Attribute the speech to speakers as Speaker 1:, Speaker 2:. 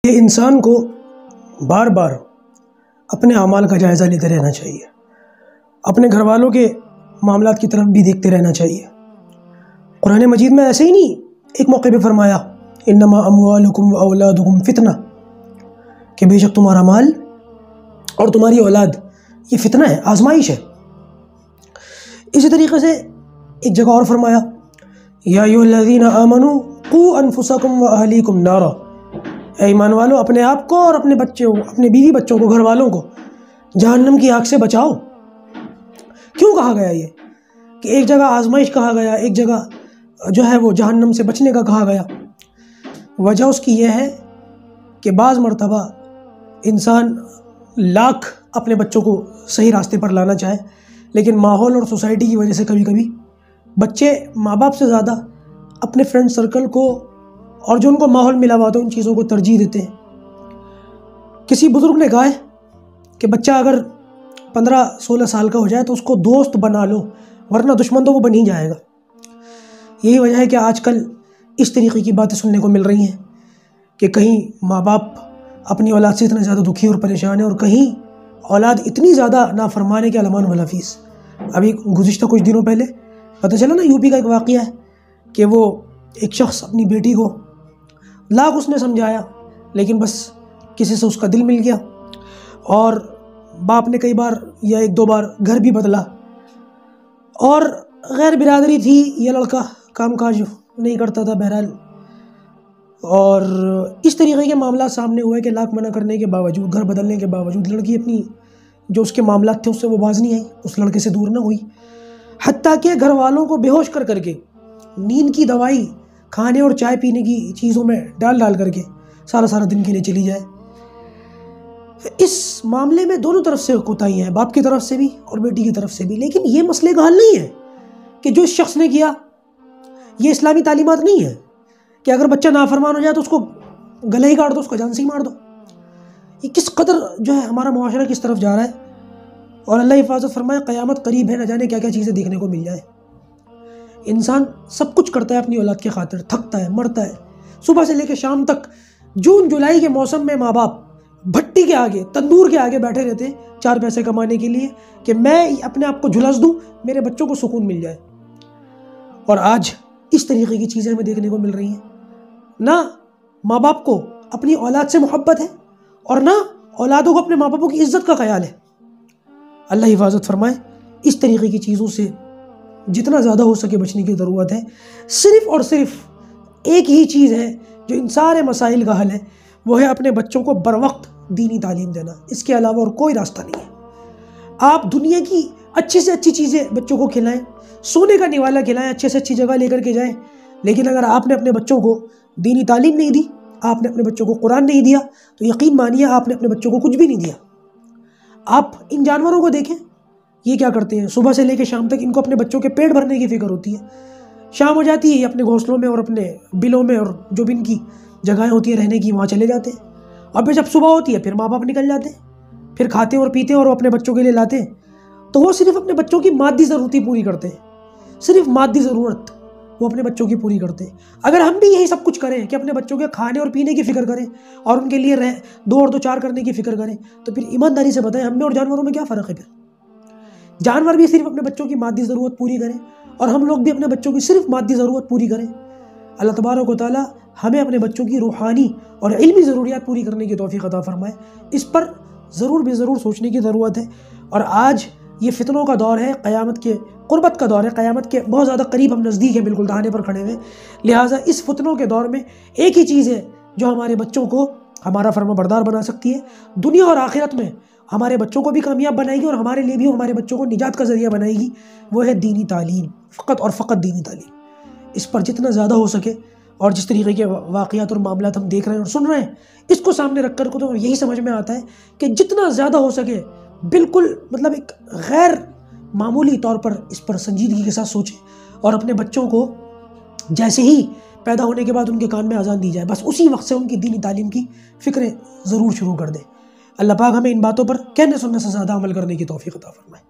Speaker 1: کہ انسان کو بار بار اپنے اعمال کا جائزہ لیتے رہنا چاہیے، اپنے گھر والوں کے معاملات کی طرف بھی دیکھتے رہنا چاہیے۔ قرآن مجید میں ایسے ہی نہیں ایک موقع پہ فرمایا انما اموالکم و اولادکم فتنہ، کہ بے شک تمہارا مال اور تمہاری اولاد یہ فتنہ ہے، آزمائش ہے۔ اسی طریقے سے ایک جگہ اور فرمایا یا ایھا الذین آمنوا قوا انفسکم و اہلیکم نارا، اے ایمان والو اپنے آپ کو اور اپنے بچوں کو، اپنے بیوی بچوں کو، گھر والوں کو جہنم کی آگ سے بچاؤ۔ کیوں کہا گیا یہ کہ ایک جگہ آزمائش کہا گیا، ایک جگہ جو ہے وہ جہنم سے بچنے کا کہا گیا؟ وجہ اس کی یہ ہے کہ بعض مرتبہ انسان لاکھ اپنے بچوں کو صحیح راستے پر لانا چاہے، لیکن ماحول اور سوسائٹی کی وجہ سے کبھی کبھی بچے ماں باپ سے زیادہ اپنے فرینڈ سرکل کو اور جو ان کو ماحول ملا ہوا تو ان چیزوں کو ترجیح دیتے ہیں۔ کسی بزرگ نے کہا ہے کہ بچہ اگر 15-16 سال کا ہو جائے تو اس کو دوست بنا لو، ورنہ دشمن تو وہ بن ہی جائے گا۔ یہی وجہ ہے کہ آج کل اس طریقے کی باتیں سننے کو مل رہی ہیں کہ کہیں ماں باپ اپنی اولاد سے اتنے زیادہ دکھی اور پریشان ہیں، اور کہیں اولاد اتنی زیادہ نافرمانے کے علمان والحفیظ۔ ابھی گزشتہ کچھ دنوں پہلے پتہ چلا نا، یو پی کا ایک واقعہ ہے کہ وہ ایک شخص اپنی بیٹی کو لاکھ اس نے سمجھایا، لیکن بس کسی سے اس کا دل مل گیا، اور باپ نے کئی بار یا 1-2 بار گھر بھی بدلا، اور غیر برادری تھی، یہ لڑکا کام کاج نہیں کرتا تھا بہرحال، اور اس طریقے کے معاملات سامنے ہوئے کہ لاکھ منع کرنے کے باوجود، گھر بدلنے کے باوجود لڑکی اپنی جو اس کے معاملات تھے اس سے وہ باز نہیں آئی، اس لڑکے سے دور نہ ہوئی، حتیٰ کہ گھر والوں کو بے ہوش کر کر کے نیند کی دوائی کھانے اور چائے پینے کی چیزوں میں ڈال کر کے سارا دن کے لیے چلی جائے۔ اس معاملے میں دونوں طرف سے کوتاہی ہیں، باپ کی طرف سے بھی اور بیٹی کی طرف سے بھی، لیکن یہ مسئلے کا حل نہیں ہے کہ جو اس شخص نے کیا، یہ اسلامی تعلیمات نہیں ہے کہ اگر بچہ نافرمان ہو جائے تو اس کو گلے ہی کاٹ دو، اس کو جان سے ہی مار دو۔ یہ کس قدر جو ہے ہمارا معاشرہ کس طرف جا رہا ہے، اور اللہ حفاظت فرمائے قیامت قریب ہے، نہ جانے کیا کیا چیزیں دیکھنے کو مل جائے۔ انسان سب کچھ کرتا ہے اپنی اولاد کی خاطر، تھکتا ہے، مرتا ہے، صبح سے لے کے شام تک۔ جون جولائی کے موسم میں ماں باپ بھٹی کے آگے، تندور کے آگے بیٹھے رہتے ہیں 4 پیسے کمانے کے لیے کہ میں اپنے آپ کو جھلس دوں، میرے بچوں کو سکون مل جائے۔ اور آج اس طریقے کی چیزیں ہمیں دیکھنے کو مل رہی ہیں، نہ ماں باپ کو اپنی اولاد سے محبت ہے اور نہ اولادوں کو اپنے ماں باپوں کی عزت کا خیال ہے۔ اللہ حفاظت فرمائے، اس طریقے کی چیزوں سے جتنا زیادہ ہو سکے بچنے کی ضرورت ہے۔ صرف اور صرف ایک ہی چیز ہے جو ان سارے مسائل کا حل ہے، وہ ہے اپنے بچوں کو بروقت دینی تعلیم دینا، اس کے علاوہ اور کوئی راستہ نہیں ہے۔ آپ دنیا کی اچھی سے اچھی چیزیں بچوں کو کھلائیں، سونے کا نوالا کھلائیں، اچھے سے اچھی جگہ لے کر کے جائیں، لیکن اگر آپ نے اپنے بچوں کو دینی تعلیم نہیں دی، آپ نے اپنے بچوں کو قرآن نہیں دیا، تو یقین مانیے آپ نے اپنے بچوں کو کچھ بھی نہیں دیا۔ آپ ان جانوروں کو دیکھیں، یہ کیا کرتے ہیں، صبح سے لے کے شام تک ان کو اپنے بچوں کے پیٹ بھرنے کی فکر ہوتی ہے، شام ہو جاتی ہے یہ اپنے گھونسلوں میں اور اپنے بلوں میں اور جو بھی ان کی جگہیں ہوتی ہیں رہنے کی وہاں چلے جاتے ہیں، اور پھر جب صبح ہوتی ہے پھر ماں باپ نکل جاتے ہیں، پھر کھاتے ہیں اور پیتے ہیں اور وہ اپنے بچوں کے لیے لاتے ہیں، تو وہ صرف اپنے بچوں کی مادی ضرورت پوری کرتے ہیں، صرف مادی ضرورت وہ اپنے بچوں کی پوری کرتے ہیں۔ اگر ہم بھی یہی سب کچھ کریں کہ اپنے بچوں کے کھانے اور پینے کی فکر کریں اور ان کے لیے 2 اور 2 4 کرنے کی فکر کریں، تو پھر ایمانداری سے بتائیں ہم میں اور جانوروں میں کیا فرق ہے؟ پھر جانور بھی صرف اپنے بچوں کی مادی ضرورت پوری کریں اور ہم لوگ بھی اپنے بچوں کی صرف مادی ضرورت پوری کریں۔ اللہ تبارک و تعالیٰ ہمیں اپنے بچوں کی روحانی اور علمی ضروریات پوری کرنے کی توفیق عطا فرمائے۔ اس پر ضرور سوچنے کی ضرورت ہے، اور آج یہ فتنوں کا دور ہے، قیامت کے قربت کا دور ہے، قیامت کے بہت زیادہ قریب ہم نزدیک ہیں، بالکل دہانے پر کھڑے ہوئے، لہٰذا اس فتنوں کے دور میں ایک ہی چیز ہے جو ہمارے بچوں کو ہمارا فرما بردار بنا سکتی ہے، دنیا اور آخرت میں ہمارے بچوں کو بھی کامیاب بنائے گی اور ہمارے لیے بھی ہمارے بچوں کو نجات کا ذریعہ بنائے گی، وہ ہے دینی تعلیم، فقط اور فقط دینی تعلیم۔ اس پر جتنا زیادہ ہو سکے، اور جس طریقے کے واقعات اور معاملات ہم دیکھ رہے ہیں اور سن رہے ہیں، اس کو سامنے رکھ کر تو یہی سمجھ میں آتا ہے کہ جتنا زیادہ ہو سکے بالکل ایک غیر معمولی طور پر اس پر سنجیدگی کے ساتھ سوچیں، اور اپنے بچوں کو جیسے ہی پیدا ہونے کے بعد ان کے کان میں اذان دی جائے، بس اسی وقت سے ان کی دینی تعلیم کی فکریں ضرور شروع کر دیں۔ اللہ پاک ہمیں ان باتوں پر کہنے سننے سے زیادہ عمل کرنے کی توفیق عطا فرمائے۔